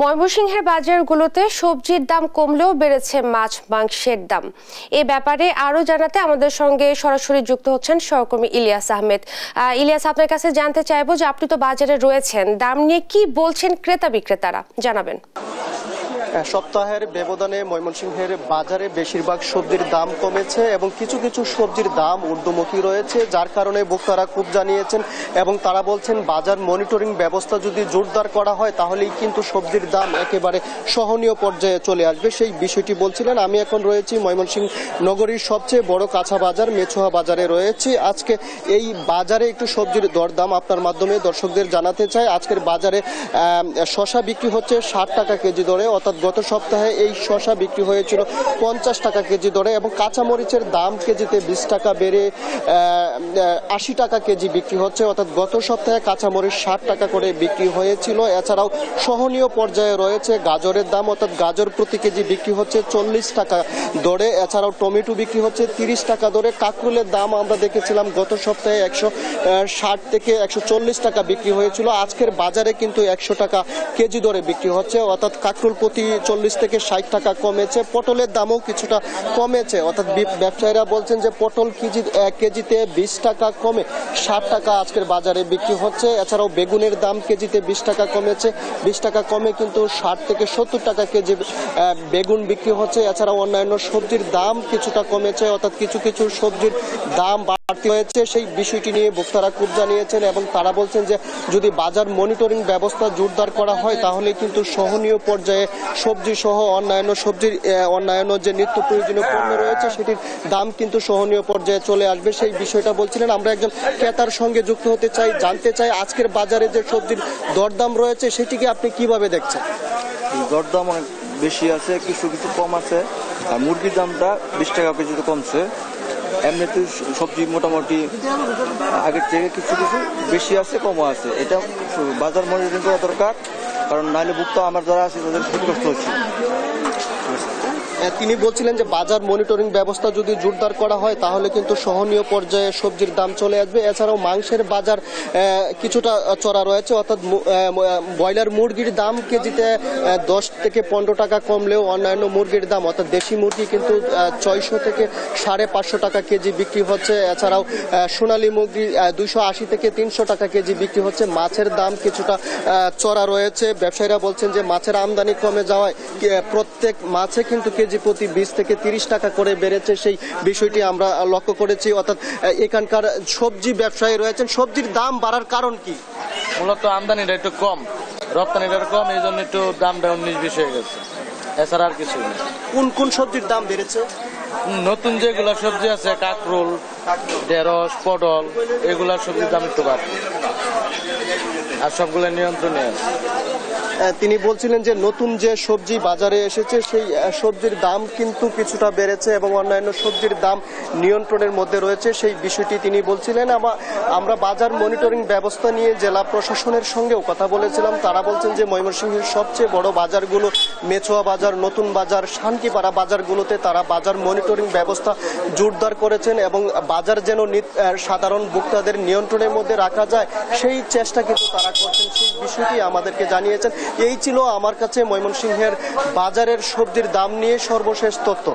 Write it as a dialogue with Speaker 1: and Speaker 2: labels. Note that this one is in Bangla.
Speaker 1: ময়মনসিংহের বাজারগুলোতে সবজির দাম কমলেও বেড়েছে মাছ মাংসের দাম। এ ব্যাপারে আরো জানাতে আমাদের সঙ্গে সরাসরি যুক্ত হচ্ছেন সহকর্মী ইলিয়াস আহমেদ। ইলিয়াস, আপনার কাছে জানতে চাইবো যে আপনি তো বাজারে রয়েছেন, দাম নিয়ে কি বলছেন ক্রেতা বিক্রেতারা, জানাবেন।
Speaker 2: সপ্তাহের ব্যবধানে ময়মনসিংহের বাজারে বেশিরভাগ সবজির দাম কমেছে এবং কিছু কিছু সবজির দাম ঊর্ধ্বমুখী রয়েছে, যার কারণে ভোক্তারা ক্ষোভ জানিয়েছেন এবং তারা বলছেন বাজার মনিটরিং ব্যবস্থা যদি জোরদার করা হয় তাহলেই কিন্তু সবজির দাম একেবারে সহনীয় পর্যায়ে চলে আসবে, সেই বিষয়টি বলছিলেন। আমি এখন রয়েছি ময়মনসিংহ নগরীর সবচেয়ে বড় কাঁচা বাজার মেছুয়া বাজারে রয়েছি। আজকে এই বাজারে একটু সবজির দরদাম আপনার মাধ্যমে দর্শকদের জানাতে চাই। আজকের বাজারে শসা বিক্রি হচ্ছে 60 টাকা কেজি দরে, অর্থাৎ গত সপ্তাহে এই শসা বিক্রি হয়েছিল 50 টাকা কেজি দরে এবং কাঁচামরিচের দাম কেজিতে 20 টাকা বেড়ে 80 টাকা কেজি বিক্রি হচ্ছে, অর্থাৎ গত সপ্তাহে কাঁচামরিচ 60 টাকা করে বিক্রি হয়েছিল। এছাড়াও সহনীয় পর্যায়ে রয়েছে গাজরের দাম, অর্থাৎ গাজর প্রতি কেজি বিক্রি হচ্ছে 40 টাকা দরে। এছাড়াও টমেটো বিক্রি হচ্ছে 30 টাকা দরে। কাঁকরোলের দাম আমরা দেখেছিলাম গত সপ্তাহে 160 থেকে 140 টাকা বিক্রি হয়েছিল, আজকের বাজারে কিন্তু 100 টাকা কেজি দরে বিক্রি হচ্ছে, অর্থাৎ কাঁকরোল প্রতি 40 থেকে 60 টাকা কমেছে। পটলের দামও কিছুটা কমেছে, অর্থাৎ ব্যবসায়ীরা বলছেন যে পটল কেজিতে 20 টাকা কমে 60 টাকা আজকের বাজারে বিক্রি হচ্ছে। এছাড়াও বেগুনের দাম কেজিতে 20 টাকা কমেছে, 20 টাকা কমে কিন্তু 60 থেকে 70 টাকা কেজি বেগুন বিক্রি হচ্ছে। এছাড়াও অন্যান্য সবজির দাম কিছুটা কমেছে, অর্থাৎ কিছু কিছু সবজির দাম বাড়তি হয়েছে, সেই বিষয়টি নিয়ে ভোক্তারা ক্ষোভ জানিয়েছেন এবং তারা বলছেন যে যদি বাজার মনিটরিং ব্যবস্থা জোরদার করা হয় তাহলে কিন্তু সহনীয় পর্যায়ে সবজি সহ অন্যান্য যে নিত্য প্রয়োজনীয় পণ্য রয়েছে সেটির দাম কিন্তু সহনীয় পর্যায়ে চলে আসবে, সেই বিষয়টা বলছিলেন। আমরা একজন ক্রেতার সঙ্গে যুক্ত হতে চাই, জানতে চাই আজকের বাজারে যে সবজির দরদাম রয়েছে সেটিকে আপনি কিভাবে দেখছেন?
Speaker 3: দরদাম অনেক বেশি আছে, কিছু কিছু কম আছে। আর মুরগির দামটা 20 টাকা কেজিতে কমছে। এমনিতে সবজি মোটামুটি আগের থেকে কিছু কিছু বেশি আছে, কমও আছে। এটা বাজার মনিটরিং করা দরকার, কারণ নাহলে ভুক্ত আমার যারা আছে তাদের খুব কষ্ট হচ্ছে।
Speaker 2: তিনি বলছিলেন যে বাজার মনিটরিং ব্যবস্থা যদি জোরদার করা হয় তাহলে কিন্তু সহনীয় পর্যায়ে সবজির দাম চলে আসবে। এছাড়াও মাংসের বাজার কিছুটা চড়া রয়েছে, অর্থাৎ ব্রয়লার মুরগির দাম কেজিতে 10 থেকে 15 টাকা কমলেও অন্যান্য মুরগির দাম, অর্থাৎ দেশি মুরগি কিন্তু 600 থেকে 550 টাকা কেজি বিক্রি হচ্ছে। এছাড়াও সোনালী মুরগি 280 থেকে 300 টাকা কেজি বিক্রি হচ্ছে। মাছের দাম কিছুটা চড়া রয়েছে, ব্যবসায়ীরা বলছেন যে মাছের আমদানি কমে যাওয়ায় প্রত্যেক মাছে কিন্তু কেজি প্রতি 20 থেকে 30 টাকা করে বেড়েছে, সেই বিষয়টি আমরা লক্ষ্য করেছি। অর্থাৎ এখানকার সবজি ব্যবসায়ী রয়েছেন, সবজির দাম বাড়ার কারণ কি?
Speaker 4: মূলত আমদানিটা একটু কম, রপ্তানিটা কম, এই জন্য একটু দামটা 19-20 হয়ে গেছে, এছাড়া আর কিছু নেই।
Speaker 2: কোন কোন সবজির দাম বেড়েছে?
Speaker 4: নতুন যেগুলা সবজি আছে, কাঁকরোল, ঢেঁড়স, পটল, এগুলার সবজির দাম একটু বাড়ে, আর সবগুলো নিয়ন্ত্রণে আছে।
Speaker 2: তিনি বলছিলেন যে নতুন যে সবজি বাজারে এসেছে সেই সবজির দাম কিন্তু কিছুটা বেড়েছে এবং অন্যান্য সবজির দাম নিয়ন্ত্রণের মধ্যে রয়েছে, সেই বিষয়টি তিনি বলছিলেন। আমরা বাজার মনিটরিং ব্যবস্থা নিয়ে জেলা প্রশাসনের সঙ্গেও কথা বলেছিলাম, তারা বলছেন যে ময়মনসিংহের সবচেয়ে বড় বাজারগুলো মেছুয়া বাজার, নতুন বাজার, শান্তিপাড়া বাজারগুলোতে তারা বাজার মনিটরিং ব্যবস্থা জোরদার করেছেন এবং বাজার যেন সাধারণ ভোক্তাদের নিয়ন্ত্রণের মধ্যে রাখা যায় সেই চেষ্টা কিন্তু তারা করছেন, সেই বিষয়টি আমাদেরকে জানিয়েছেন। এই ছিল আমার কাছে ময়মনসিংহের বাজারের সবজির দাম নিয়ে সর্বশেষ তথ্য।